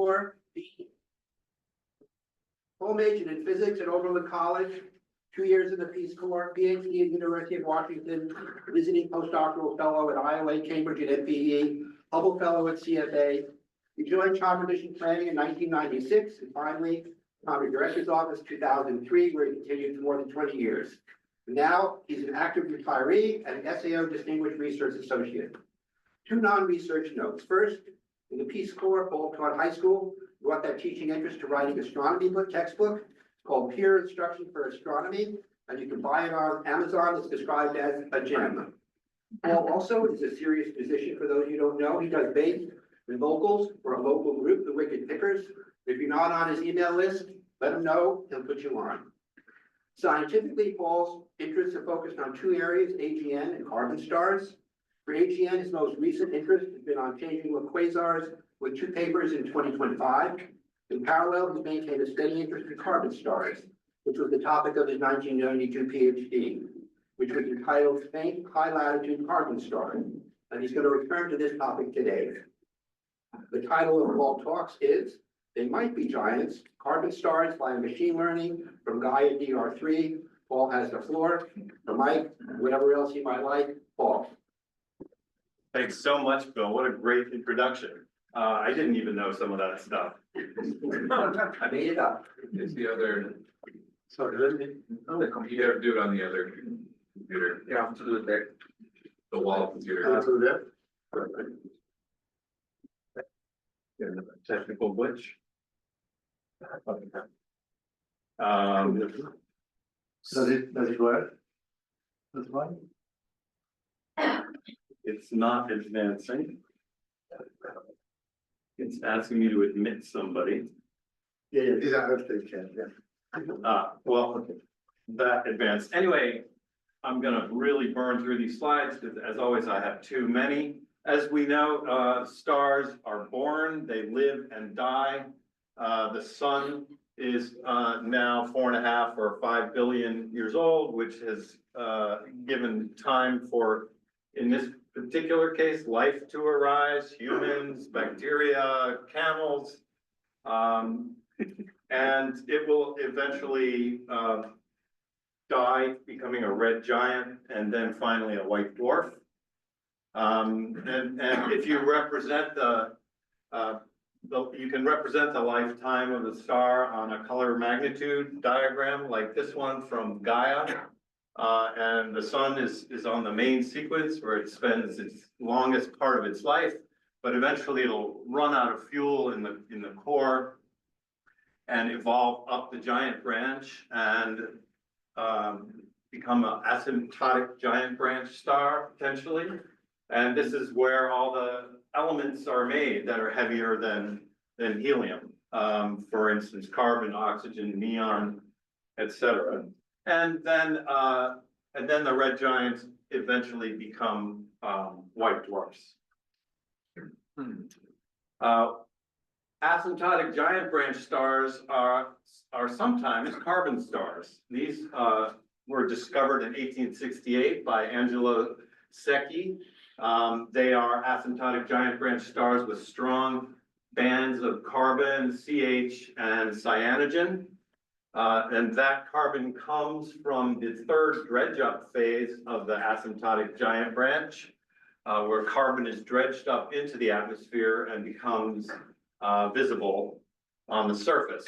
Corps, Paul majored in physics at Oberlin College, 2 years in the Peace Corps, PhD at University of Washington, visiting postdoctoral fellow at Iowa, Cambridge at MPE, Hubble fellow at CfA. He joined Child Mission Planning in 1996 and finally founded Director's Office 2003, where he continued for more than 20 years. Now he's an active retiree and an SAO Distinguished Research Associate. 2 non-research notes. First, in the Peace Corps, Paul taught high school, brought that teaching interest to writing astronomy book textbook. It's called Peer Instruction for Astronomy, and you can buy it on Amazon. It's described as a gem. Paul also is a serious musician. For those you don't know, he does bass and vocals for a local group, the Wicked Pickers. If you're not on his email list, let him know, he'll put you on. Scientifically, Paul's interests are focused on 2 areas, AGN and carbon stars. For AGN, his most recent interest has been on changing look quasars with 2 papers in 2025. In parallel, he's maintained a steady interest in carbon stars, which was the topic of his 1992 PhD, which was entitled Faint High Latitude Carbon Star. And he's going to return to this topic today. The title of all talks is They Might Be Giants, Carbon Stars via Machine Learning from Gaia DR3. Paul has the floor, the mic, whatever else he might like. Paul. Thanks so much, Bill. What a great introduction. I didn't even know some of that stuff. I made it up. It's the other, Sorry, the computer, do it on the other computer. Yeah, to do it there. The wall computer. Technical glitch. Does it work? Does it work? It's not advancing. It's asking me to admit somebody. Yeah, these are earthquake chat, yeah. Well, that advanced. Anyway, I'm gonna really burn through these slides because as always, I have too many. As we know, stars are born, they live and die. The sun is now 4.5 or 5 billion years old, which has given time for, in this particular case, life to arise, humans, bacteria, camels, and it will eventually die, becoming a red giant, and then finally a white dwarf. And if you represent you can represent the lifetime of the star on a color magnitude diagram like this one from Gaia. And the sun is on the main sequence where it spends its longest part of its life, but eventually it'll run out of fuel in the core and evolve up the giant branch and become an asymptotic giant branch star potentially. And this is where all the elements are made that are heavier than helium. For instance, carbon, oxygen, neon, etc. And then the red giants eventually become white dwarfs. Asymptotic giant branch stars are sometimes carbon stars. These were discovered in 1868 by Angelo Secchi. They are asymptotic giant branch stars with strong bands of carbon, CH, and cyanogen. And that carbon comes from the 3rd dredge up phase of the asymptotic giant branch, where carbon is dredged up into the atmosphere and becomes visible on the surface.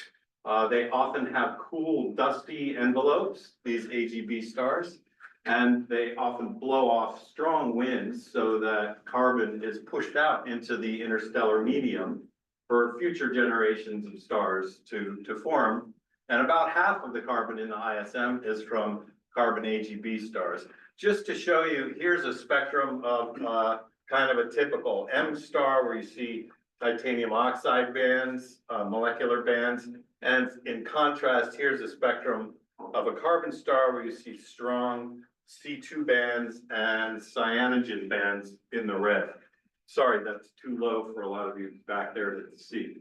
They often have cool, dusty envelopes, these AGB stars, and they often blow off strong winds so that carbon is pushed out into the interstellar medium for future generations of stars to form. And about half of the carbon in the ISM is from carbon AGB stars. Just to show you, here's a spectrum of kind of a typical M star where you see titanium oxide bands, molecular bands. And in contrast, here's a spectrum of a carbon star where you see strong C2 bands and cyanogen bands in the red. Sorry, that's too low for a lot of you back there to see.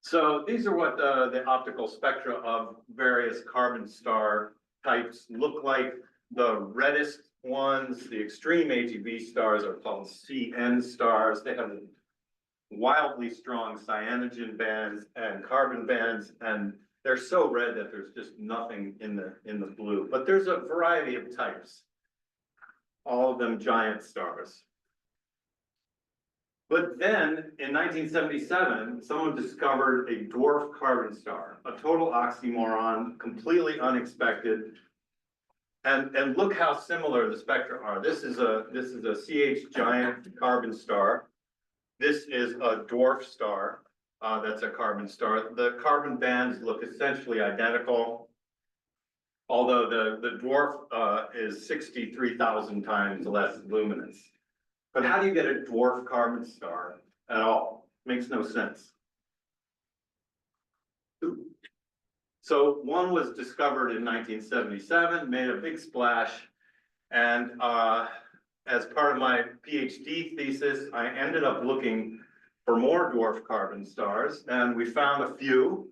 So these are what the optical spectra of various carbon star types look like. The reddest ones, the extreme AGB stars, are called CN stars. They have wildly strong cyanogen bands and carbon bands, and they're so red that there's just nothing in the blue. But there's a variety of types, all of them giant stars. But then in 1977, someone discovered a dwarf carbon star, a total oxymoron, completely unexpected. And look how similar the spectra are. This is a CH giant carbon star. This is a dwarf star. That's a carbon star. The carbon bands look essentially identical, although the dwarf is 63,000 times less luminous. But how do you get a dwarf carbon star at all? Makes no sense. So one was discovered in 1977, made a big splash, and as part of my PhD thesis, I ended up looking for more dwarf carbon stars, and we found a few.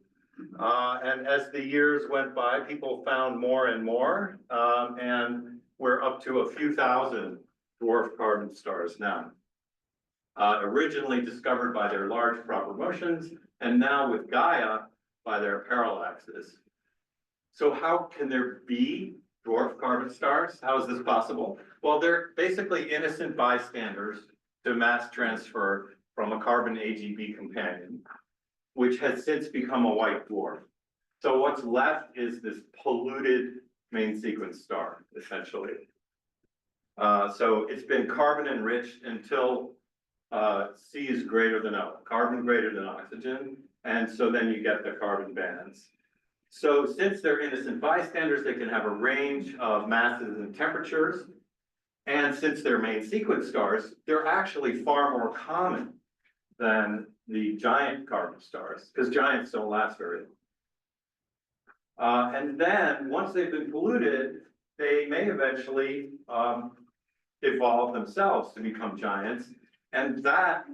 And as the years went by, people found more and more, and we're up to a few thousand dwarf carbon stars now. Originally discovered by their large proper motions, and now with Gaia by their parallaxes. So how can there be dwarf carbon stars? How is this possible? Well, they're basically innocent bystanders to mass transfer from a carbon AGB companion, which has since become a white dwarf. So what's left is this polluted main sequence star, essentially. So it's been carbon enriched until C is greater than O, carbon greater than oxygen, and so then you get the carbon bands. So since they're innocent bystanders, they can have a range of masses and temperatures, and since they're main sequence stars, they're actually far more common than the giant carbon stars, because giants don't last very long. And then once they've been polluted, they may eventually evolve themselves to become giants. And that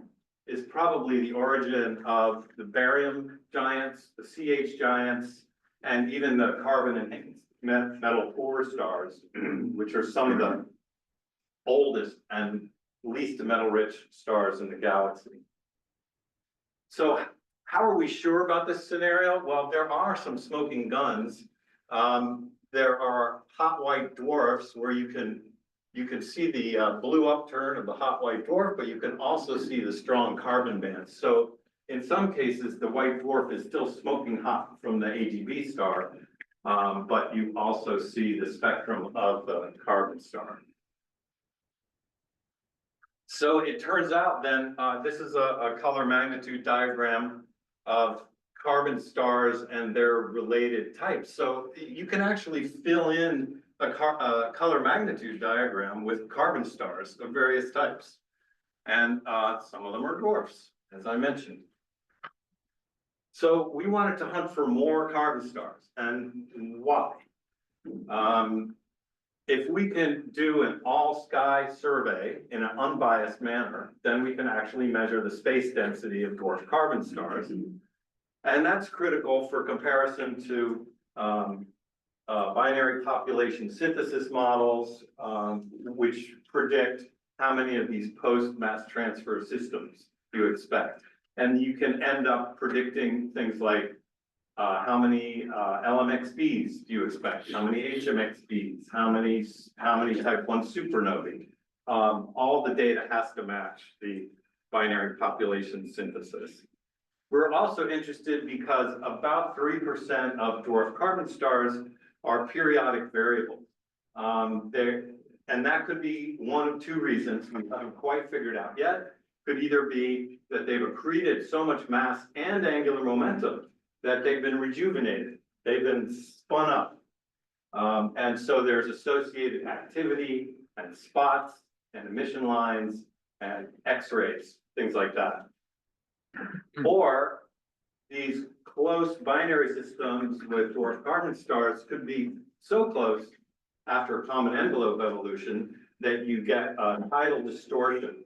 is probably the origin of the barium giants, the CH giants, and even the carbon enhanced metal poor stars, which are some of the oldest and least metal rich stars in the galaxy. So how are we sure about this scenario? Well, there are some smoking guns. There are hot white dwarfs where you can see the blue upturn of the hot white dwarf, but you can also see the strong carbon bands. So in some cases, the white dwarf is still smoking hot from the AGB star, but you also see the spectrum of the carbon star. So it turns out then, this is a color magnitude diagram of carbon stars and their related types. So you can actually fill in a color magnitude diagram with carbon stars of various types. And some of them are dwarfs, as I mentioned. So we wanted to hunt for more carbon stars. And why? If we can do an all-sky survey in an unbiased manner, then we can actually measure the space density of dwarf carbon stars. And that's critical for comparison to binary population synthesis models, which predict how many of these post-mass transfer systems you expect. And you can end up predicting things like how many LMXBs do you expect? How many HMXBs? How many type 1 supernovae? All the data has to match the binary population synthesis. We're also interested because about 3% of dwarf carbon stars are periodic variables. And that could be one of two reasons we haven't quite figured out yet. Could either be that they've accreted so much mass and angular momentum that they've been rejuvenated, they've been spun up. And so there's associated activity and spots and emission lines and X-rays, things like that. Or these close binary systems with dwarf carbon stars could be so close after common envelope evolution that you get a tidal distortion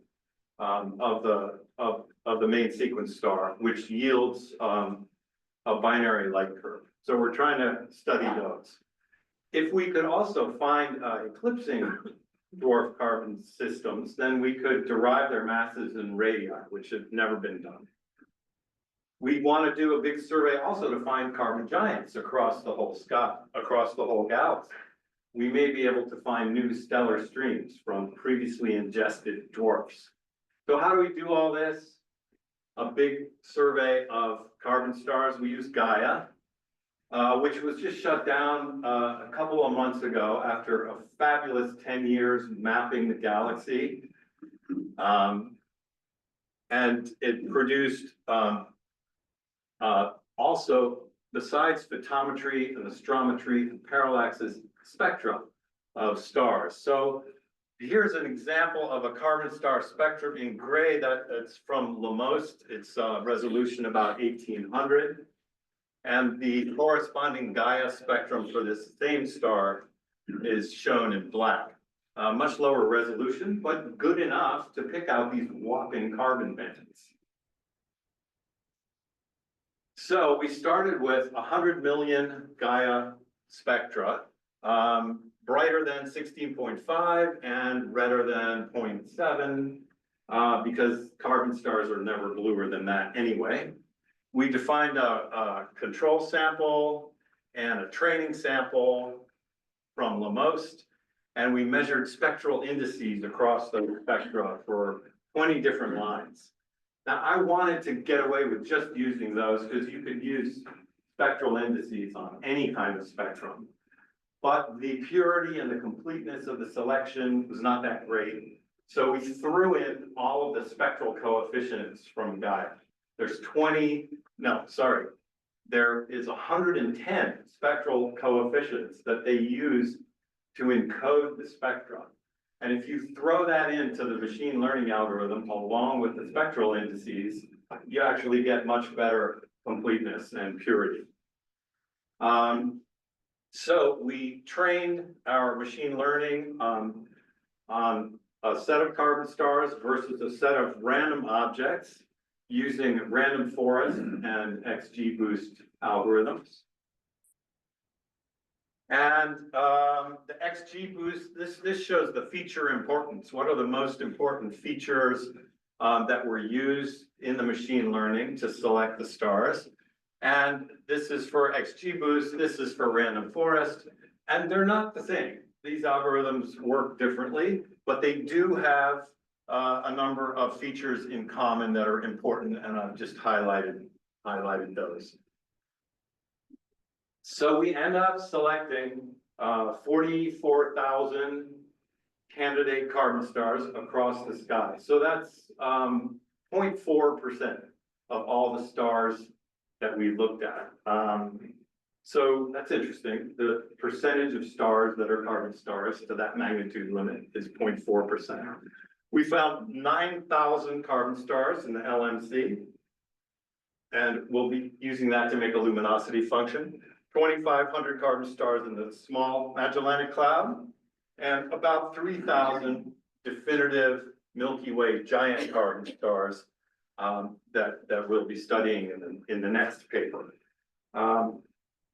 of the main sequence star, which yields a binary light curve. So we're trying to study those. If we could also find eclipsing dwarf carbon systems, then we could derive their masses in radii, which had never been done. We want to do a big survey also to find carbon giants across the whole sky, across the whole galaxy. We may be able to find new stellar streams from previously ingested dwarfs. So how do we do all this? A big survey of carbon stars. We use Gaia, which was just shut down a couple of months ago after a fabulous 10 years mapping the galaxy. And it produced also, besides photometry and astrometry and parallaxes, spectra of stars. So here's an example of a carbon star spectrum in gray that's from Lamoste. It's resolution about 1800. And the corresponding Gaia spectrum for this same star is shown in black. Much lower resolution, but good enough to pick out these whopping carbon bands. So we started with 100 million Gaia spectra, brighter than 16.5 and redder than 0.7, because carbon stars are never bluer than that anyway. We defined a control sample and a training sample from Lamoste, and we measured spectral indices across the spectra for 20 different lines. Now, I wanted to get away with just using those because you could use spectral indices on any kind of spectrum. But the purity and the completeness of the selection was not that great. So we threw in all of the spectral coefficients from Gaia. There's there is 110 spectral coefficients that they use to encode the spectra. And if you throw that into the machine learning algorithm along with the spectral indices, you actually get much better completeness and purity. So we trained our machine learning on a set of carbon stars versus a set of random objects using random forest and XGBoost algorithms. And the XGBoost, this shows the feature importance. What are the most important features that were used in the machine learning to select the stars? And this is for XGBoost, this is for random forest, and they're not the same. These algorithms work differently, but they do have a number of features in common that are important, and I've just highlighted those. So we end up selecting 44,000 candidate carbon stars across the sky. So that's 0.4% of all the stars that we looked at. So that's interesting. The percentage of stars that are carbon stars to that magnitude limit is 0.4%. We found 9,000 carbon stars in the LMC, and we'll be using that to make a luminosity function. 2,500 carbon stars in the small Magellanic Cloud, and about 3,000 definitive Milky Way giant carbon stars that we'll be studying in the next paper.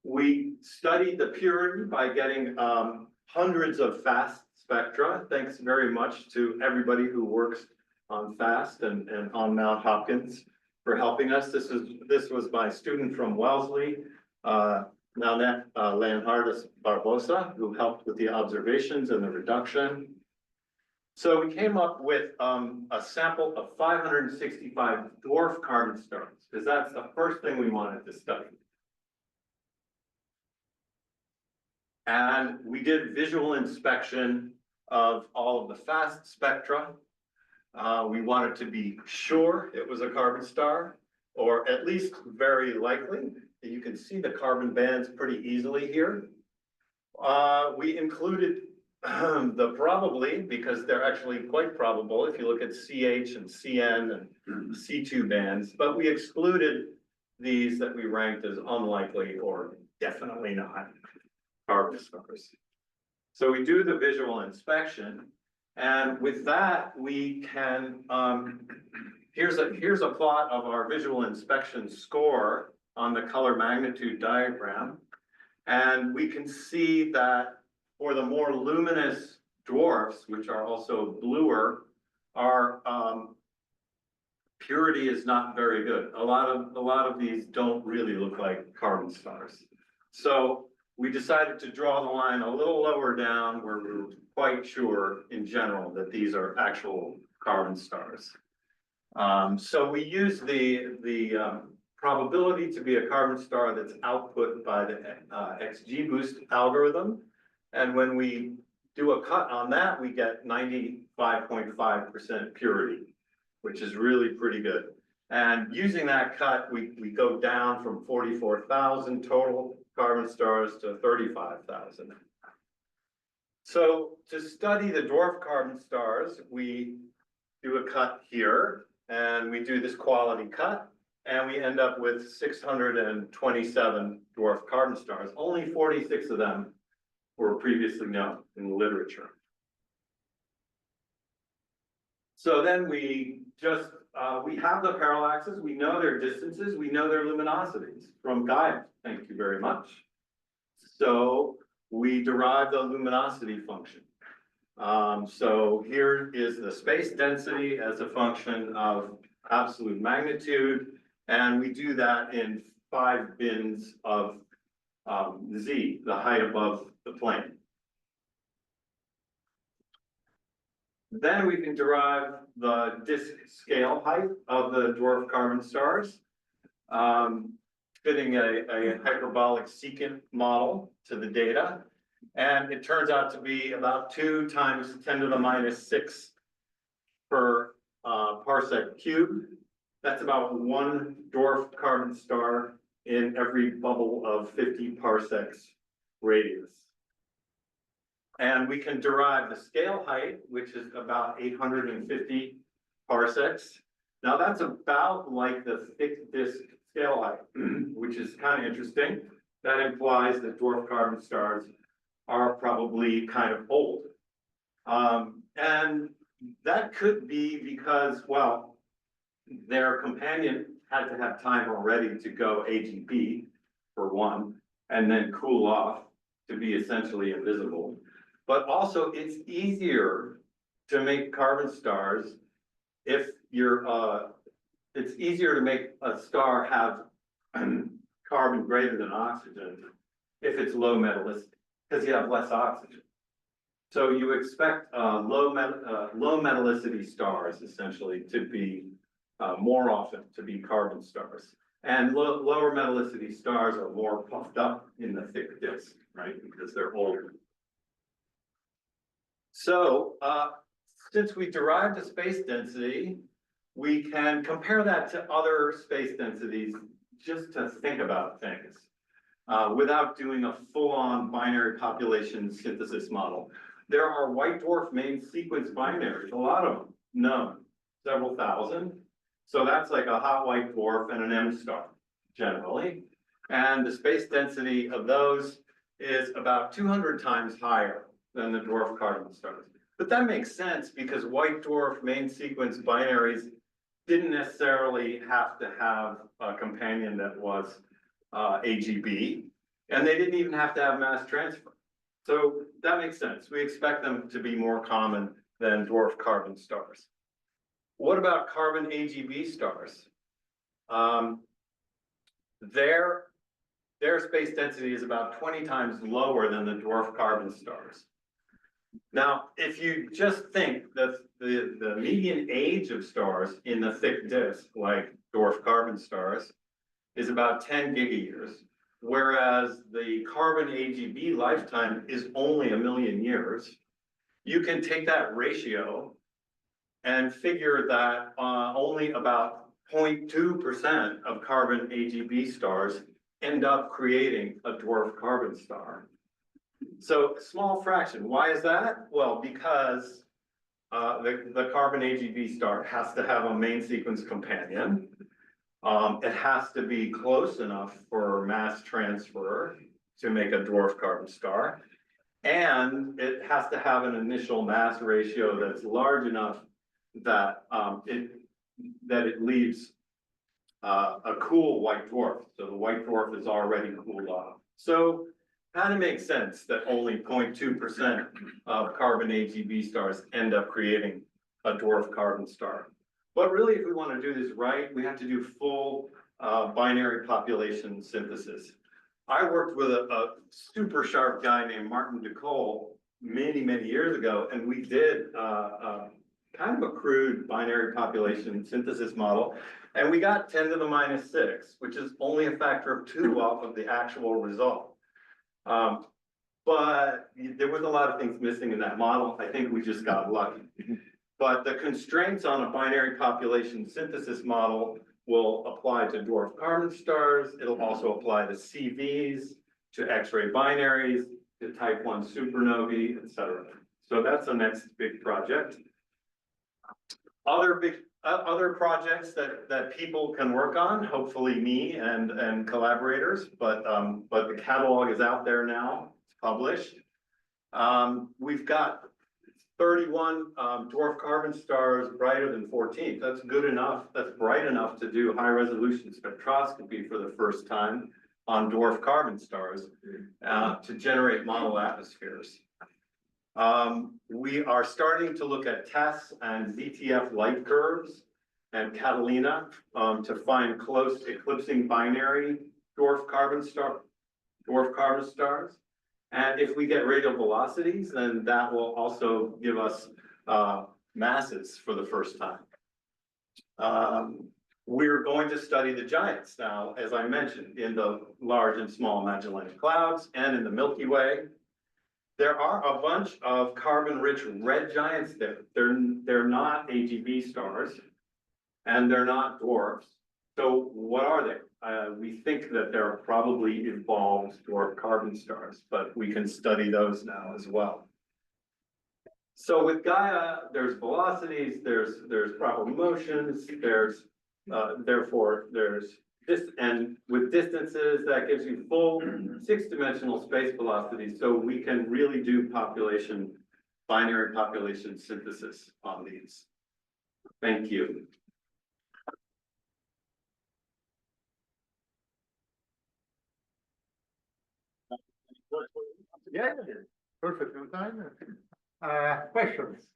We studied the purity by getting hundreds of fast spectra. Thanks very much to everybody who works on FAST and on Mount Hopkins for helping us. This was my student from Wellesley, Nanette Leonhardis Barbosa, who helped with the observations and the reduction. So we came up with a sample of 565 dwarf carbon stars, because that's the first thing we wanted to study. And we did visual inspection of all of the fast spectra. We wanted to be sure it was a carbon star, or at least very likely. You can see the carbon bands pretty easily here. We included the probably, because they're actually quite probable if you look at CH and CN and C2 bands, but we excluded these that we ranked as unlikely or definitely not carbon stars. So we do the visual inspection, and with that we can, here's a plot of our visual inspection score on the color magnitude diagram. And we can see that for the more luminous dwarfs, which are also bluer, are, purity is not very good. A lot of these don't really look like carbon stars. So we decided to draw the line a little lower down where we're quite sure in general that these are actual carbon stars. So we use the probability to be a carbon star that's output by the XGBoost algorithm. And when we do a cut on that, we get 95.5% purity, which is really pretty good. And using that cut, we go down from 44,000 total carbon stars to 35,000. So to study the dwarf carbon stars, we do a cut here, and we do this quality cut, and we end up with 627 dwarf carbon stars. Only 46 of them were previously known in the literature. So then we just, we have the parallaxes, we know their distances, we know their luminosities from Gaia. Thank you very much. So we derive the luminosity function. So here is the space density as a function of absolute magnitude, and we do that in 5 bins of z, the height above the plane. Then we can derive the disk scale height of the dwarf carbon stars, fitting a hyperbolic secant model to the data. And it turns out to be about 2 times 10 to the minus 6 per parsec cubed. That's about 1 dwarf carbon star in every bubble of 50 parsecs radius. And we can derive the scale height, which is about 850 parsecs. Now that's about like the thick disk scale height, which is kind of interesting. That implies that dwarf carbon stars are probably kind of old. And that could be because, well, their companion had to have time already to go AGB for one, and then cool off to be essentially invisible. But also it's easier to make carbon stars if you're, it's easier to make a star have carbon greater than oxygen if it's low metallicity, because you have less oxygen. So you expect low metallicity stars essentially to be more often to be carbon stars. And lower metallicity stars are more puffed up in the thick disk, right? Because they're older. So since we derived the space density, we can compare that to other space densities just to think about things without doing a full-on binary population synthesis model. There are white dwarf main sequence binaries, a lot of them known, several thousand. So that's like a hot white dwarf and an M star generally. And the space density of those is about 200 times higher than the dwarf carbon stars. But that makes sense because white dwarf main sequence binaries didn't necessarily have to have a companion that was AGB, and they didn't even have to have mass transfer. So that makes sense. We expect them to be more common than dwarf carbon stars. What about carbon AGB stars? Their space density is about 20 times lower than the dwarf carbon stars. Now, if you just think that the median age of stars in the thick disk, like dwarf carbon stars, is about 10 gigayears, whereas the carbon AGB lifetime is only 1 million years, you can take that ratio and figure that only about 0.2% of carbon AGB stars end up creating a dwarf carbon star. So a small fraction. Why is that? Well, because the carbon AGB star has to have a main sequence companion. It has to be close enough for mass transfer to make a dwarf carbon star. And it has to have an initial mass ratio that's large enough that it leaves a cool white dwarf. So the white dwarf is already cooled off. So kind of makes sense that only 0.2% of carbon AGB stars end up creating a dwarf carbon star. But really, if we want to do this right, we have to do full binary population synthesis. I worked with a super sharp guy named Martin DeCole many, many years ago, and we did kind of a crude binary population synthesis model, and we got 10 to the minus 6, which is only a factor of 2 off of the actual result. But there was a lot of things missing in that model. I think we just got lucky. But the constraints on a binary population synthesis model will apply to dwarf carbon stars. It'll also apply to CVs, to X-ray binaries, to type 1 supernovae, et cetera. So that's the next big project. Other projects that people can work on, hopefully me and collaborators, but the catalog is out there now, it's published. We've got 31 dwarf carbon stars brighter than 14. That's good enough. That's bright enough to do high resolution spectroscopy for the first time on dwarf carbon stars to generate model atmospheres. We are starting to look at TESS and ZTF light curves and Catalina to find close eclipsing binary dwarf carbon stars. And if we get radial velocities, then that will also give us masses for the first time. We're going to study the giants now, as I mentioned, in the large and small Magellanic Clouds and in the Milky Way. There are a bunch of carbon-rich red giants there. They're not AGB stars, and they're not dwarfs. So what are they? We think that they're probably evolved dwarf carbon stars, but we can study those now as well. So with Gaia, there's velocities, there's proper motions, therefore there's this, and with distances, that gives you full 6-dimensional space velocities, so we can really do binary population synthesis on these. Thank you. Yeah, perfect on time. Questions?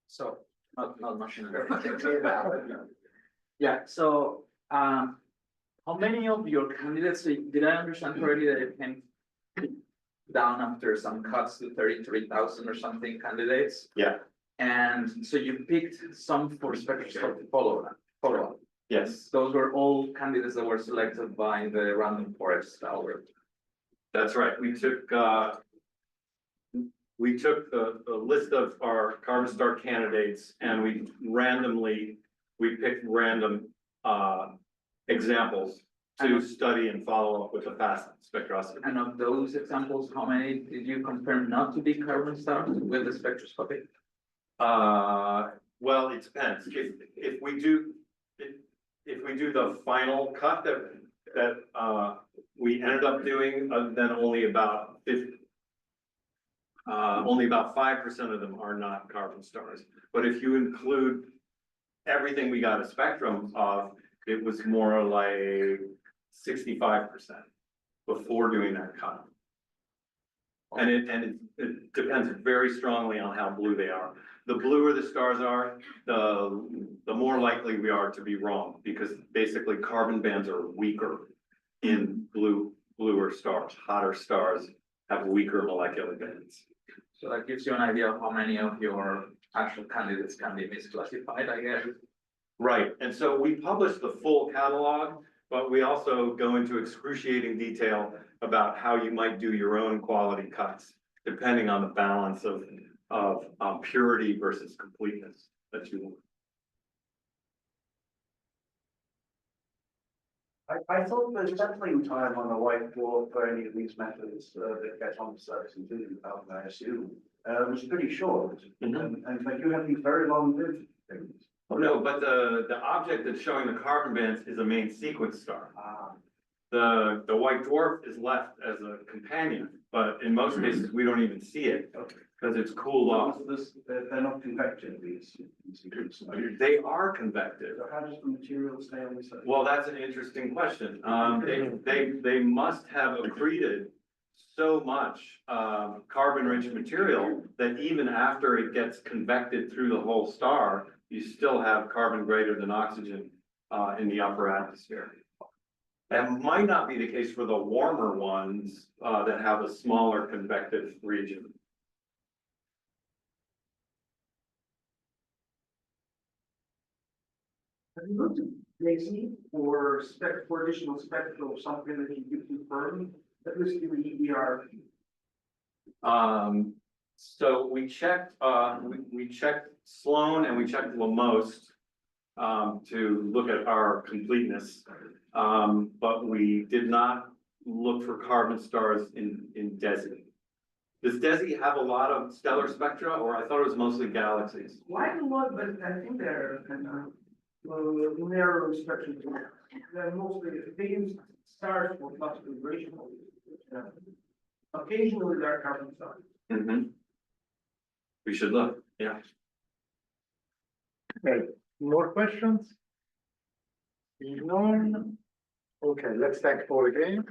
So, not machine learning. Yeah, so, how many of your candidates, did I understand correctly that it came down after some cuts to 33,000 or something candidates? Yeah. And so you picked some for spectroscopic follow-up. Yes, Those were all candidates that were selected by the random forest algorithm. that's right. We took the list of our carbon star candidates and we picked random examples to study and follow up with a fast spectroscopy. And of those examples, how many did you confirm not to be carbon stars with the spectroscopy? Well, it depends. If we do the final cut that we ended up doing, then only about 5% of them are not carbon stars. But if you include everything we got a spectrum of, it was more like 65% before doing that cut. And it depends very strongly on how blue they are. The bluer the stars are, the more likely we are to be wrong, because basically carbon bands are weaker in bluer stars. Hotter stars have weaker molecular bands. So that gives you an idea of how many of your actual candidates can be misclassified, I guess. Right, and so we publish the full catalog, but we also go into excruciating detail about how you might do your own quality cuts, depending on the balance of purity versus completeness that you want. I thought the settling time on a white dwarf for any of these methods that get on the surface, including I assume, was pretty short. And but you have these very long-lived things. Oh, no, but the object that's showing the carbon bands is a main sequence star. Ah. The white dwarf is left as a companion, but in most cases, we don't even see it because it's cooled off. They're not convective, these groups. They are convective. So how does the material stay on the surface? Well, that's an interesting question. They must have accreted so much, carbon-rich material that even after it gets convected through the whole star, you still have carbon greater than oxygen, in the upper atmosphere. That might not be the case for the warmer ones, that have a smaller convective region. Have you looked at Daisy or for additional spectral or something that you could confirm that this is the EER? So we checked, we checked Sloan and we checked Lamoste, to look at our completeness. But we did not look for carbon stars in DESI. Does DESI have a lot of stellar spectra, or I thought it was mostly galaxies? Quite a lot, but I think they're narrow spectrum. They're mostly, they use stars for classification. Occasionally there are carbon stars. Mm-hmm. We should look, yeah. Okay, more questions? None. Okay, let's thank Paul again.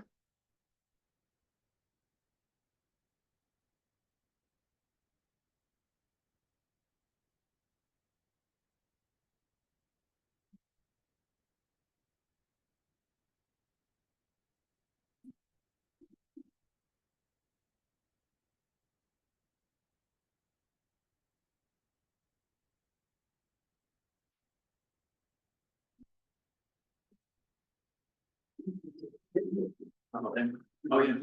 Oh, yeah.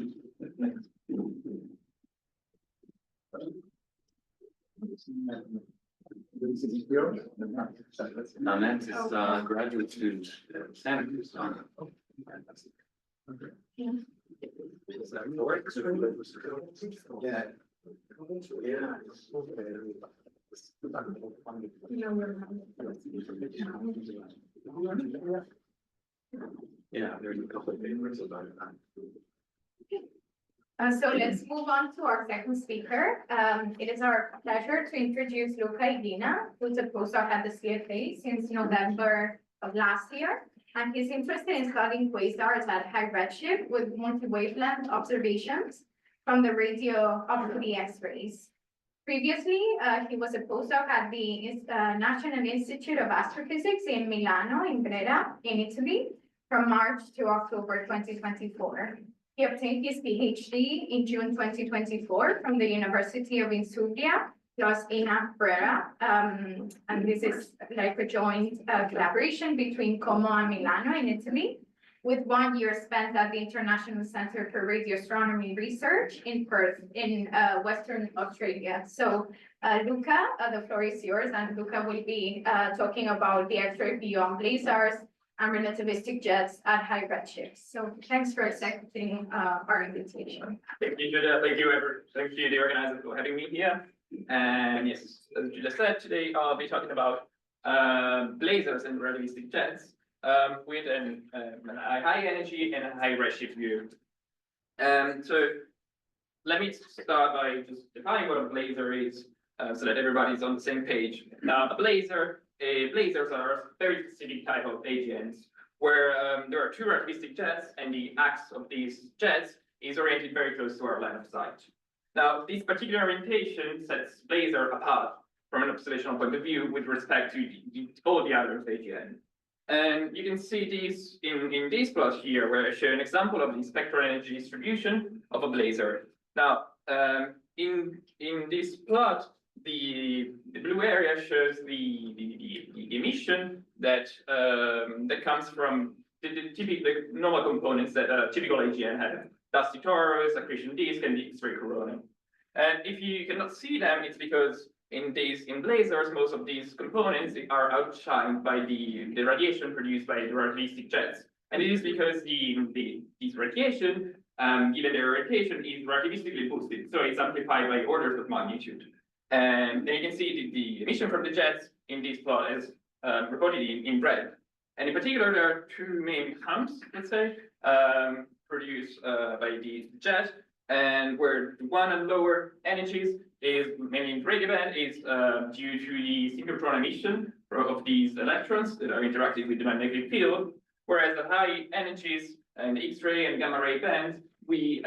Now next is graduate student Santa Cruz. Yeah. Yeah, there's a couple of papers about it. So let's move on to our second speaker. It is our pleasure to introduce Luca Ighina, who's a postdoc at the CfA since November of last year. And he's interested in studying quasars at high redshift with multi-wavelength observations from the radio up to the X-rays. Previously, he was a postdoc at the National Institute of Astrophysics in Milano, in Brera, in Italy, from March to October 2024. He obtained his PhD in June 2024 from the University of Insubria, plus Ighina, Brera. And this is like a joint collaboration between Como and Milano in Italy, with 1 year spent at the International Center for Radio Astronomy Research in Perth, in Western Australia. So Luca, the floor is yours, and Luca will be talking about the X-ray beyond blazars and relativistic jets at high redshift. So thanks for accepting our invitation. Thank you, Julia. Thank you, the organizer, for having me here. And yes, as Julia said, today I'll be talking about blazars and relativistic jets with a high energy and a high redshift view. So let me start by just defining what a blazar is, so that everybody's on the same page. Now, blazars are a very specific type of AGNs where there are two relativistic jets and the axis of these jets is oriented very close to our line of sight. Now, this particular orientation sets blazar apart from an observational point of view with respect to all the others AGN. And you can see these in this plot here, where I show an example of the spectral energy distribution of a blazar. Now, in this plot, the blue area shows the emission that comes from the normal components that a typical AGN have: dusty torus, accretion disk, and the X-ray corona. And if you cannot see them, it's because in blazars, most of these components are outshined by the radiation produced by the relativistic jets. And it is because this radiation, given their orientation, is relativistically boosted. So it's amplified by orders of magnitude. And then you can see the emission from the jets in this plot is recorded in red. And in particular, there are two main humps, let's say, produced by the jet. And where the one and lower energies is mainly in radio band is due to the synchrotron emission of these electrons that are interacting with the magnetic field, whereas the high energies and X-ray and gamma ray bands, the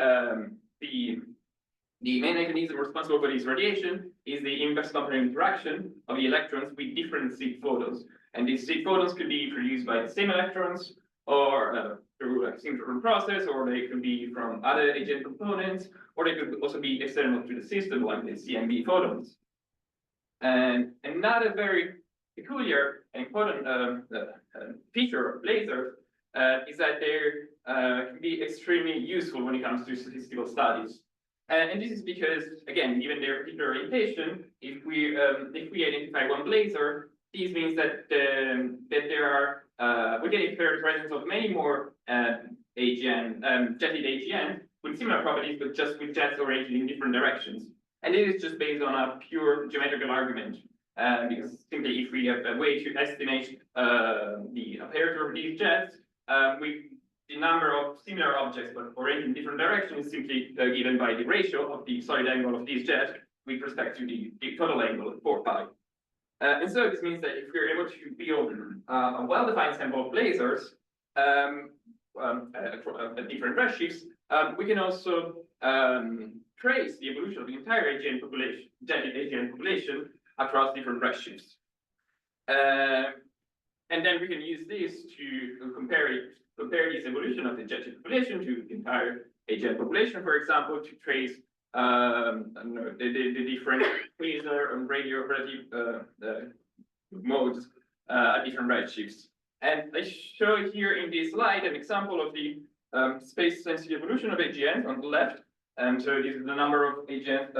main mechanism responsible for this radiation is the inverse complementary interaction of the electrons with different seed photons. And these seed photons could be produced by the same electrons or through a synchrotron process, or they could be from other AGN components, or they could also be external to the system, like the CMB photons. And another very peculiar and important feature of lasers is that they can be extremely useful when it comes to statistical studies. And this is because, again, given their particular orientation, if we identify one blazar, this means that we can infer the presence of many more AGN, jetted AGN with similar properties, but just with jets oriented in different directions. And it is just based on a pure geometrical argument, because simply if we have a way to estimate the aperture of these jets, the number of similar objects but oriented in different directions is simply given by the ratio of the solid angle of these jets with respect to the total angle of 4 pi. And so this means that if we're able to build a well-defined sample of lasers at different redshifts, we can also trace the evolution of the entire AGN population, jetted AGN population across different redshifts. And then we can use this to compare this evolution of the jetted population to the entire AGN population, for example, to trace the different quasar and radio relative modes at different redshifts. And I show here in this slide an example of the space-sensitive evolution of AGN on the left. And so this is the number of AGN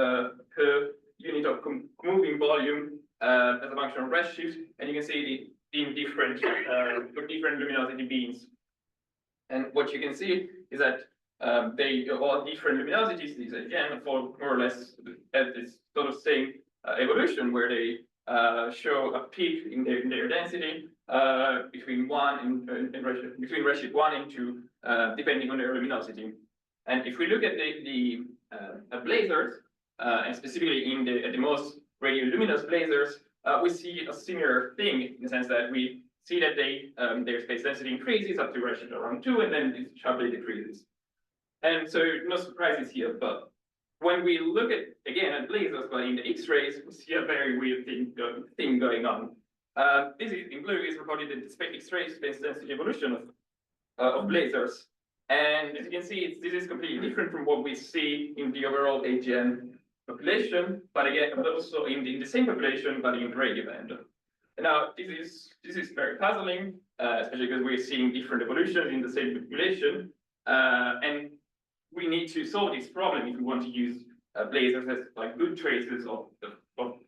per unit of moving volume as a function of redshift, and you can see the in different for different luminosity beams. And what you can see is that they all different luminosities, these again follow more or less at this sort of same evolution, where they show a peak in their density between between redshift 1 and 2, depending on their luminosity. And if we look at the blazars, and specifically at the most radioluminous blazars, we see a similar thing in the sense that we see that their space density increases up to redshift around 2, and then it sharply decreases. And so no surprises here, but when we look at blazars, but in the X-rays, we see a very weird thing going on. This is in blue is recorded in the X-ray space density evolution of blazars. And as you can see, this is completely different from what we see in the overall AGN population, but also in the same population, but in radio band. Now, this is very puzzling, especially because we're seeing different evolutions in the same population, and we need to solve this problem if we want to use blazars as like good traces of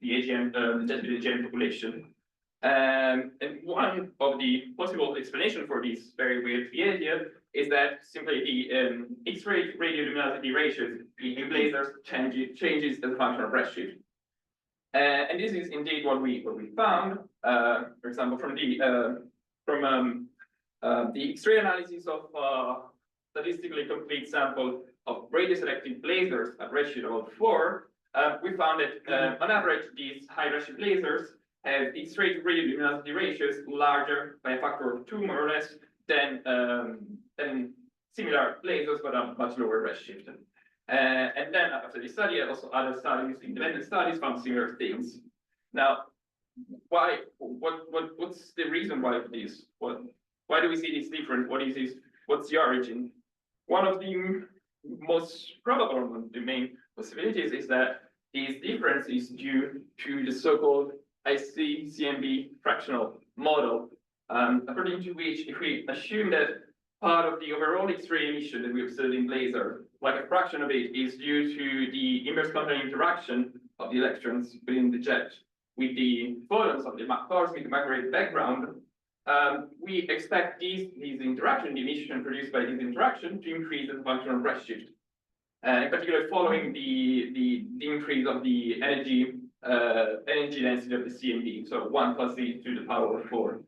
the AGN, AGN population. And one of the possible explanation for this very weird behavior is that simply the X-ray radioluminosity ratios in blazars changes as a function of redshift. And this is indeed what we found, for example, from the X-ray analysis of statistically complete sample of radio-selective blazars at redshift of 4. We found that on average, these high redshift blazars have X-ray to radioluminosity ratios larger by a factor of 2, more or less, than similar blazars, but a much lower redshift. And then after this study, also other studies, independent studies, found similar things. Now, what's the reason why of this? Why do we see this different? What is this? What's the origin? One of the most probable, the main possibilities, is that this difference is due to the so-called IC-CMB fractional model, according to which, if we assume that part of the overall X-ray emission that we observe in blazar, like a fraction of it, is due to the inverse complementary interaction of the electrons within the jet with the photons of the cosmic microwave background, we expect these interaction, the emission produced by this interaction, to increase as a function of redshift. In particular, following the increase of the energy density of the CMB, so 1 plus e to the power of 4.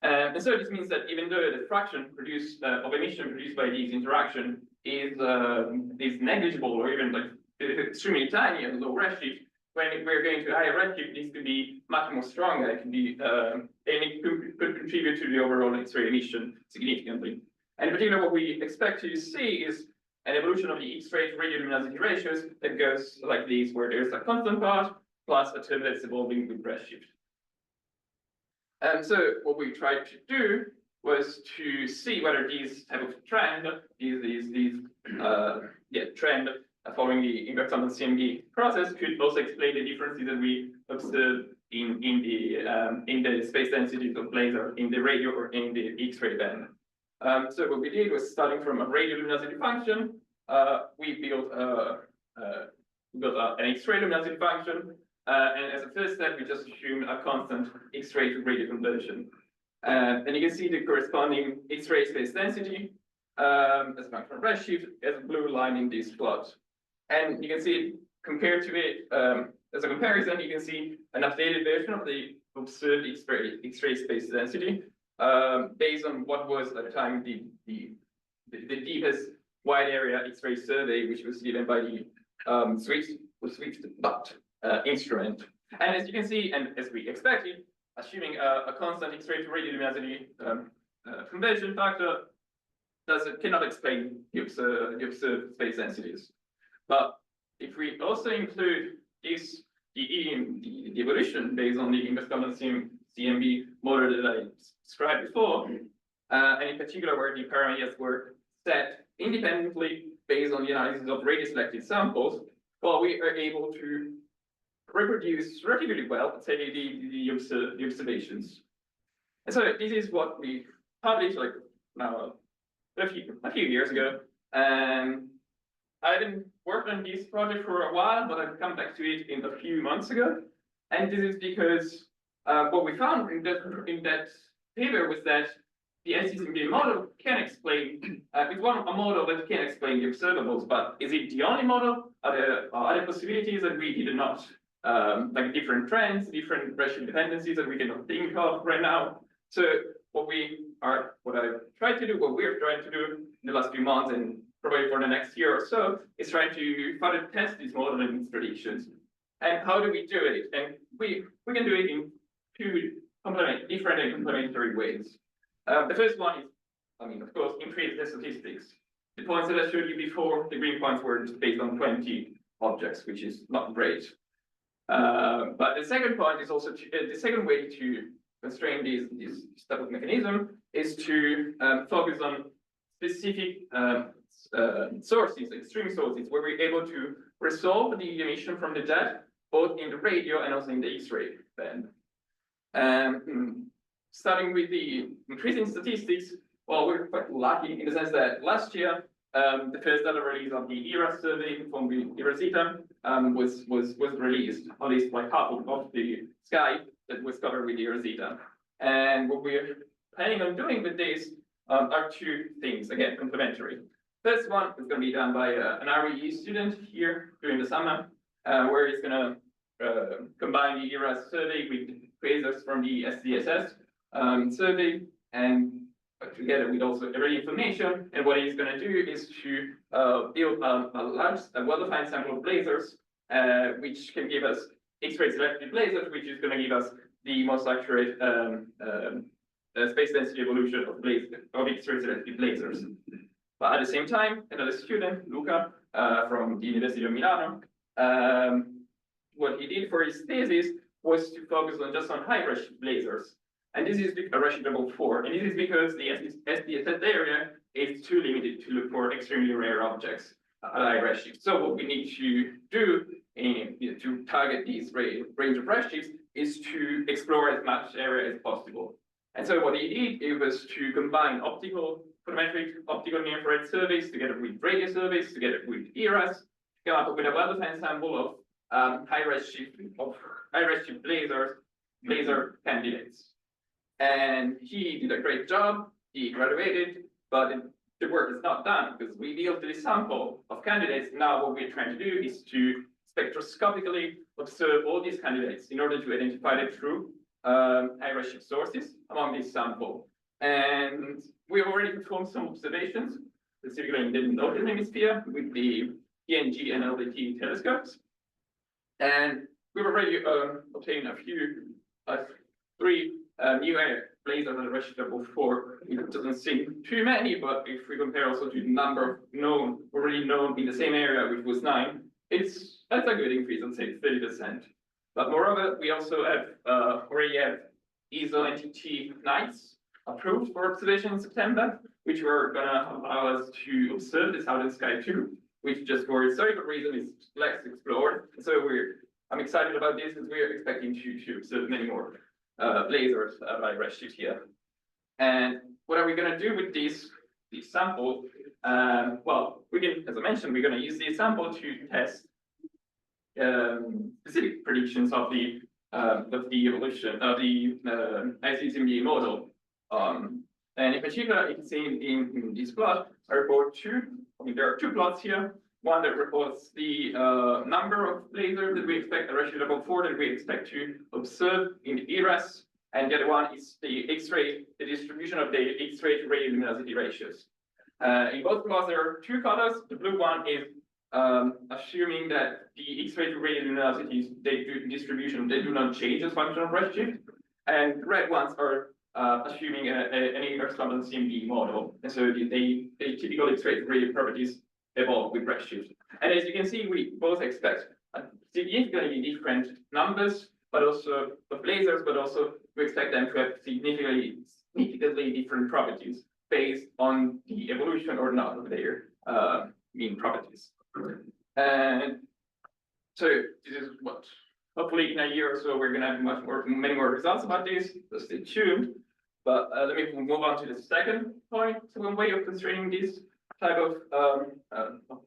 And so this means that even though the fraction of emission produced by these interaction is negligible or even like extremely tiny and low redshift, when we're going to higher redshift, it needs to be much more stronger. It can be, and it could contribute to the overall X-ray emission significantly. And in particular, what we expect to see is an evolution of the X-ray to radioluminosity ratios that goes like this, where there's a constant part plus a term that's evolving with redshift. And so what we tried to do was to see whether these type of trend, trend following the inverse London CMB process could also explain the differences that we observe in the space densities of blazar in the radio or in the X-ray band. So what we did was, starting from a radioluminosity function, we built an X-ray luminosity function, and as a first step, we just assumed a constant X-ray to radio conversion. And you can see the corresponding X-ray space density as a function of redshift as a blue line in this plot. And you can see compared to it, as a comparison, you can see an updated version of the observed X-ray space density based on what was at the time the deepest wide area X-ray survey, which was given by the Swift Butt instrument. And as you can see, and as we expected, assuming a constant X-ray to radioluminosity conversion factor cannot explain the observed space densities. But if we also include this, the evolution based on the inverse London CMB model that I described before, and in particular where the parameters were set independently based on the analysis of radio-selected samples, well, we are able to reproduce relatively well, say, the observations. And so this is what we published like now a few years ago. And I didn't work on this project for a while, but I've come back to it in a few months ago. And this is because what we found in that paper was that the SCCMB model can explain, it's a model that can explain the observables, but is it the only model? Are there other possibilities that we did not, like different trends, different redshift dependencies that we cannot think of right now? So what we're trying to do in the last few months and probably for the next year or so is trying to further test this model and its predictions. And how do we do it? And we can do it in two different and complementary ways. The first one is, of course, increase the statistics. The points that I showed you before, the green points were just based on 20 objects, which is not great. But the second point is also the second way to constrain this type of mechanism is to focus on specific sources, extreme sources, where we're able to resolve the emission from the jet, both in the radio and also in the X-ray band. Starting with the increasing statistics, well, we're quite lucky in the sense that last year, the first data release of the ERA survey from the ERA Zeta was released, at least like half of the sky that was covered with ERA Zeta. And what we're planning on doing with this are two things, again, complementary. First one is going to be done by an REE student here during the summer, where he's going to combine the ERA survey with quasars from the SDSS survey, and together with also array information. And what he's going to do is to build a well-defined sample of blazars, which can give us X-ray selected blazars, which is going to give us the most accurate space density evolution of X-ray selected blazars. But at the same time, another student, Luca, from the University of Milano, what he did for his thesis was to focus on just on high redshift blazars. And this is a redshift level 4. And this is because the SDSS area is too limited to look for extremely rare objects at high redshift. So what we need to do to target these range of redshifts is to explore as much area as possible. And so what he did, it was to combine photometric optical near infrared surveys together with radio surveys, together with ERAs, to come up with a well-defined sample of high redshift blazar candidates. And he did a great job. He graduated, but the work is not done because we built this sample of candidates. Now what we're trying to do is to spectroscopically observe all these candidates in order to identify the true high redshift sources among this sample. And we have already performed some observations. specifically in the northern hemisphere with the PNG and LDT telescopes. And we've already obtained a few, three new blazars at a redshift level 4. It doesn't seem too many, but if we compare also to the number of already known in the same area, which was 9, that's a good increase, I'd say 30%. But moreover, we also have already have ESO NTT nights approved for observation in September, which were gonna allow us to observe the Southern Sky 2, which just for historical reason is less explored. So I'm excited about this because we're expecting to observe many more blazars by redshift here. And what are we gonna do with this sample? Well, we can, as I mentioned, we're gonna use this sample to test specific predictions of the evolution of the ICCMB model. And in particular, you can see in this plot, I report there are 2 plots here. One that reports the number of blazars that we expect at redshift level 4 that we expect to observe in the ERAS, and the other one is the X-ray, the distribution of the X-ray to radioluminosity ratios. In both plots, there are 2 colors. The blue one is assuming that the X-ray to radioluminosity distribution, they do not change as function of redshift, and the red ones are assuming an inverse Compton CMB model, and so they typical X-ray to radio properties evolve with redshift. And as you can see, we both expect significantly different numbers, but also of blazars, but also we expect them to have significantly different properties based on the evolution or not of their mean properties. And so this is what hopefully in a year or so we're gonna have many more results about this. So stay tuned. But let me move on to the second point. So one way of constraining this type of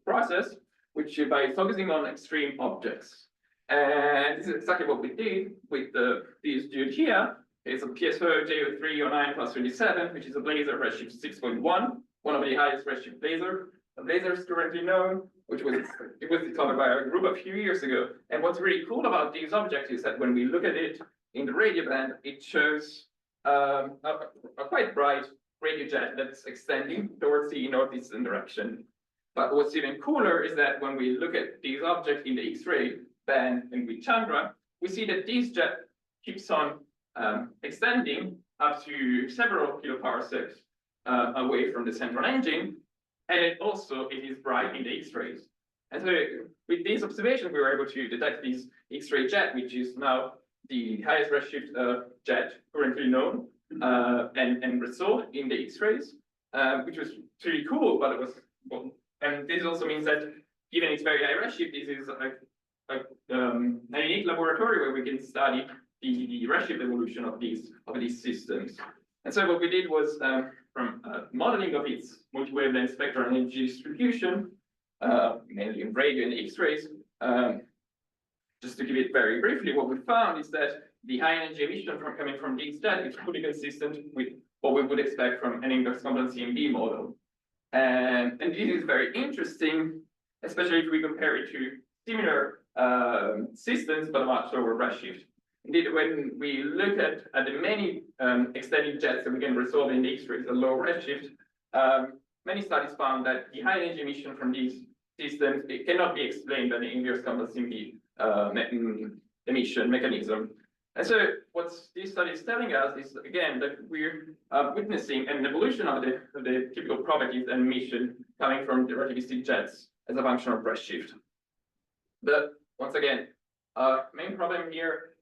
process, which is by focusing on extreme objects. And this is exactly what we did with this dude here. It's a PSO J0309 plus 27, which is a blazar redshift 6.1, one of the highest redshift blazars currently known, it was discovered by our group a few years ago. And what's really cool about these objects is that when we look at it in the radio band, it shows a quite bright radio jet that's extending towards the northeastern direction. But what's even cooler is that when we look at these objects in the X-ray band and with Chandra, we see that this jet keeps on extending up to several kiloparsecs away from the central engine, and it is bright in the X-rays. And so with these observations, we were able to detect this X-ray jet, which is now the highest redshift jet currently known, and resolved in the X-rays, which was pretty cool. But it was, well, and this also means that given its very high redshift, this is a unique laboratory where we can study the redshift evolution of these systems. And so what we did was from modeling of its multi-wavelength spectral energy distribution, mainly in radio and X-rays. Just to give it very briefly, what we found is that the high energy emission coming from these jet is fully consistent with what we would expect from an inverse Compton CMB model. And this is very interesting, especially if we compare it to similar systems, but much lower redshift. Indeed, when we look at the many extended jets that we can resolve in the X-rays at low redshift, many studies found that the high energy emission from these systems, it cannot be explained by the inverse Compton CMB emission mechanism. And so what this study is telling us is, again, that we're witnessing an evolution of the typical properties and emission coming from the relativistic jets as a function of redshift. But once again, main problem here,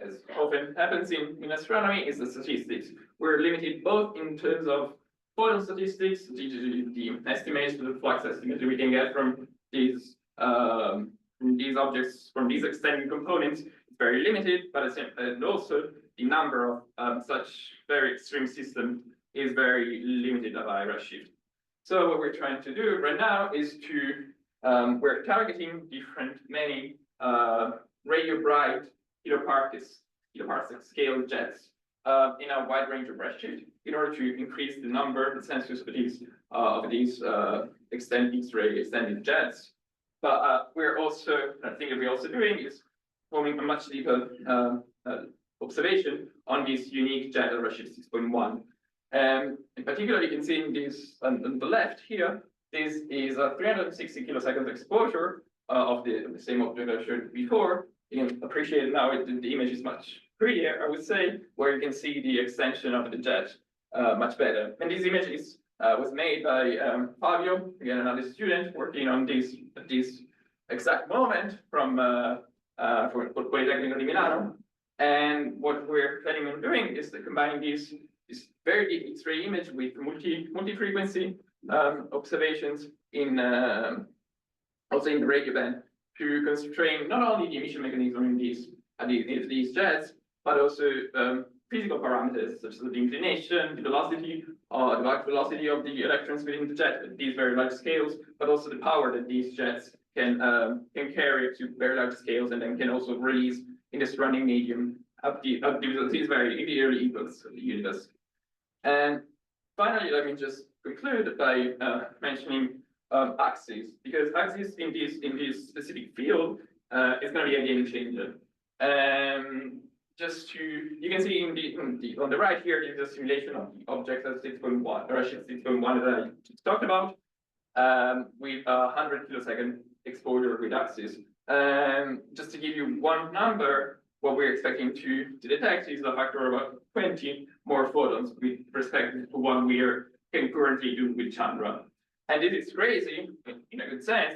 as often happens in astronomy, is the statistics. We're limited both in terms of photon statistics, the estimates, the flux estimates we can get from these objects, from these extended components, is very limited, but and also the number of such very extreme systems is very limited by redshift. So what we're trying to do right now is to, we're targeting many radio bright kiloparsec scale jets in a wide range of redshift in order to increase the number, the census of these extended jets. But we're also, I think that we're also doing is forming a much deeper observation on this unique jet at redshift 6.1. In particular, you can see in this on the left here, this is a 360 kiloseconds exposure of the same object I showed before. You can appreciate now the image is much prettier, I would say, where you can see the extension of the jet much better. And this image is was made by Fabio, again another student working on this exact moment from Politecnico di Milano. And what we're planning on doing is to combine this very deep X-ray image with multi-frequency observations in also in the radio band to constrain not only the emission mechanism in these jets, but also physical parameters such as the inclination, the velocity, the back velocity of the electrons within the jet at these very large scales, but also the power that these jets can carry to very large scales, and then can also release in the surrounding medium up to these very in the early epochs of the universe. And finally, let me just conclude by mentioning axes, because axes in this specific field is going to be a game changer. Just to, you can see on the right here, there's a simulation of the object at 6.1, redshift 6.1 that I just talked about, with 100 kilosecond exposure with axes. Just to give you one number, what we're expecting to detect is a factor of about 20 more photons with respect to what we can currently do with Chandra. And it is crazy in a good sense,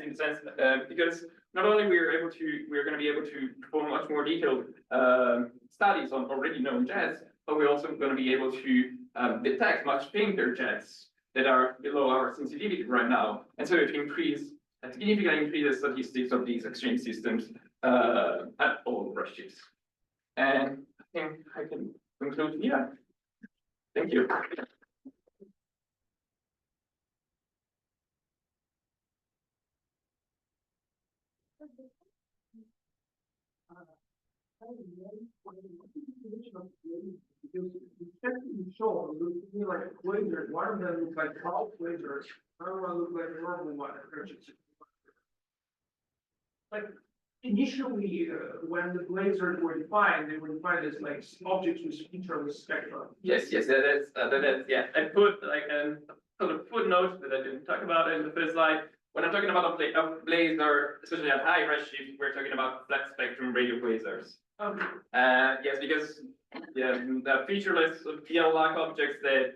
because not only we're going to be able to perform much more detailed studies on already known jets, but we're also going to be able to detect much fainter jets that are below our sensitivity right now. And so it significantly increases statistics of these extreme systems at all redshifts. And I think I can conclude here. Thank you. Like quasars, one of them looks like 12 quasars, another one looks like a normal one. Like initially, when the blazars were defined, they were defined as like objects with featureless spectra. Yes, that's yeah. I put like a sort of footnote that I didn't talk about in the first slide. When I'm talking about a blazar, especially at high redshift, we're talking about flat spectrum radio blazars. Okay. Yes, because the featureless PL-like objects that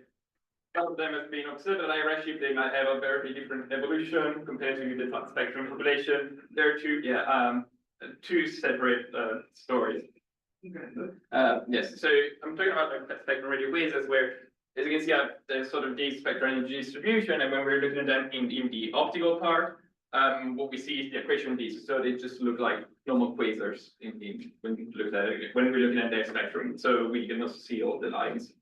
some of them have been observed at high redshift, they might have a very different evolution compared to the flat spectrum population. There are two separate stories. Okay. Yes, so I'm talking about like flat spectrum radio blazars where, as you can see, there's sort of this spectral energy distribution, and when we're looking at them in the optical part, what we see is the equation of these. So they just look like normal quasars when we're looking at their spectrum. So we can also see all the lines.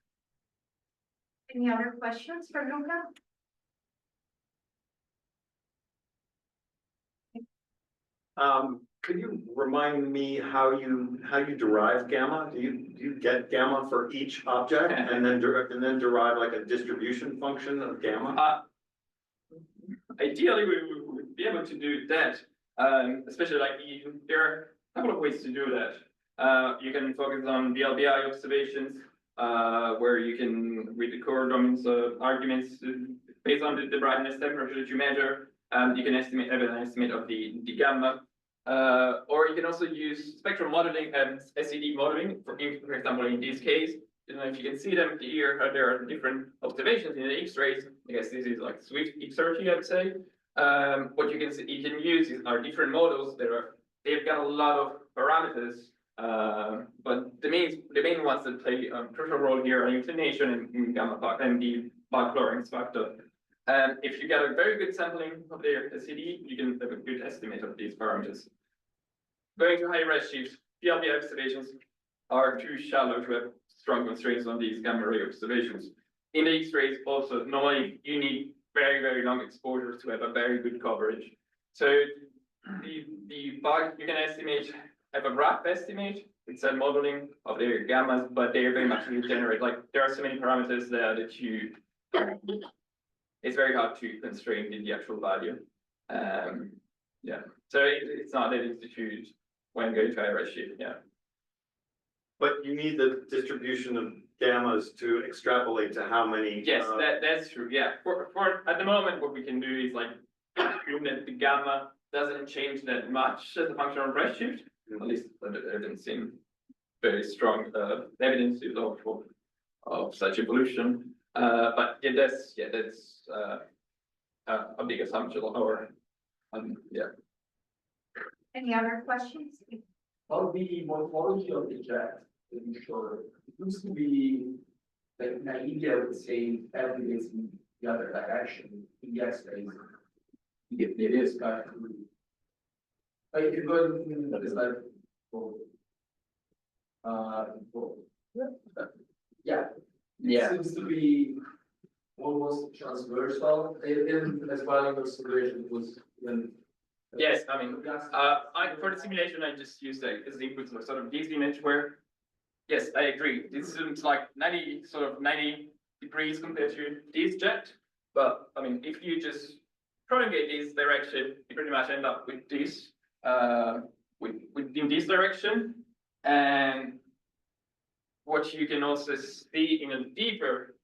Any other questions for Luca? Could you remind me how you derive gamma? Do you get gamma for each object and then derive like a distribution function of gamma? Ideally, we would be able to do that, especially like there are a couple of ways to do that. You can focus on VLBI observations, where you can, with the coordinates arguments, based on the brightness temperature that you measure, you can have an estimate of the gamma. Or you can also use spectral modeling and SED modeling, for example, in this case. I don't know if you can see them here, there are different observations in the X-rays. I guess this is like Swift X30, I'd say. What you can use are different models they've got a lot of parameters, but the main ones that play a crucial role here are inclination and gamma and the Bach Lorentz factor. If you get a very good sampling of their SED, you can have a good estimate of these parameters. Going to high redshifts, PLB observations are too shallow to have strong constraints on these gamma ray observations. In the X-rays, also, normally you need very, very long exposures to have a very good coverage. So the bug you can have a rough estimate with some modeling of their gammas, but they are very much degenerate. Like there are so many parameters there that it's very hard to constrain the actual value. So it's not that institute when going to high redshift, But you need the distribution of gammas to extrapolate to how many. Yes, that's true, yeah, at the moment, what we can do is like, assume that the gamma doesn't change that much as a function of redshift, at least there didn't seem very strong, evidence of such evolution, but yeah, that's a big assumption, or, yeah. Any other questions? Well, the morphology of the jet, that you showed, it used to be like in India, I would say every is in the other direction, in the X-rays. It is kind of. Like if you go in, that is like. Yeah. Yeah. It seems to be almost transversal, in as well in the observation was when. Yes, I mean, for the simulation, I just used as the input of sort of this image where, yes, I agree. This seems like 90 degrees compared to this jet. But I mean, if you just prolongate this direction, you pretty much end up with this, in this direction. And what you can also see in a deeper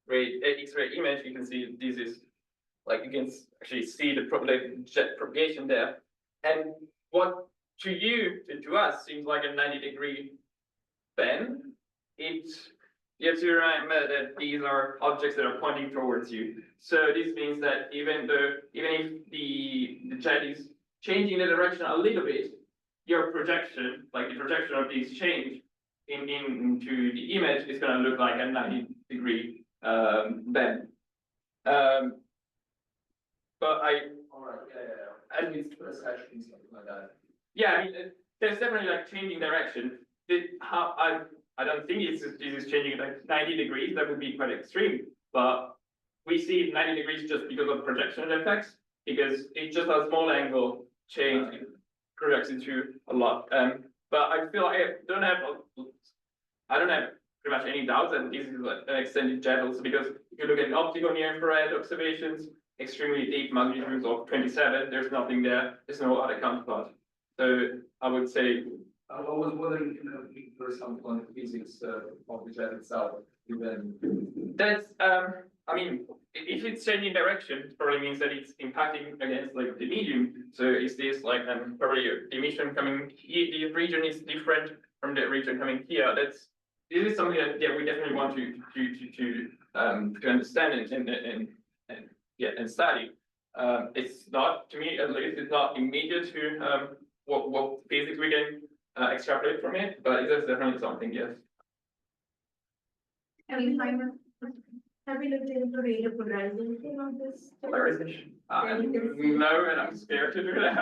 X-ray image, you can see this is like you can actually see the jet propagation there. And what to you, to us, seems like a 90-degree bend. You have to remember that these are objects that are pointing towards you. So this means that even if the jet is changing the direction a little bit, your projection, like the projection of this change into the image, is going to look like a 90-degree bend. But Alright, yeah. And it's precession, something like that. yeah, I mean, there's definitely like changing direction. I don't think this is changing like 90 degrees. That would be quite extreme. But we see 90 degrees just because of projection effects, because it's just a small angle change projects into a lot. But I feel like I don't have pretty much any doubts that this is like an extended jet also, because if you look at optical near infrared observations, extremely deep magnitudes of 27, there's nothing there. There's no other counterpart. So I would say. I was wondering, if there's some quantum physics of the jet itself, even. That's I mean, if it's changing direction, it probably means that it's impacting against like the medium. So is this like probably the emission coming here, the region is different from the region coming here. This is something that we definitely want to understand and study. It's not, to me at least, it's not immediate to what physics we can extrapolate from it, but it is definitely something, yes. Have you looked into radio polarization on this? Polarization. No, and I'm scared to do that.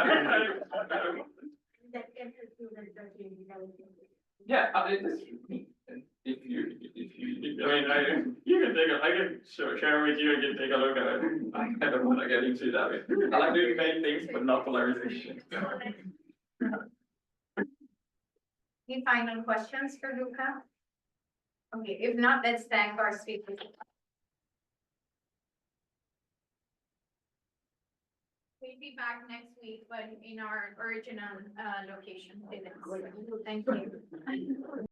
That can help you with the changing direction. Yeah, this if you, I mean, you can I can share with you and you can take a look at it. I don't want to get into that. I like doing many things, but not polarization. Any final questions for Luca? Okay, if not, let's thank our speakers. We'll be back next week, but in our original location. Thank you.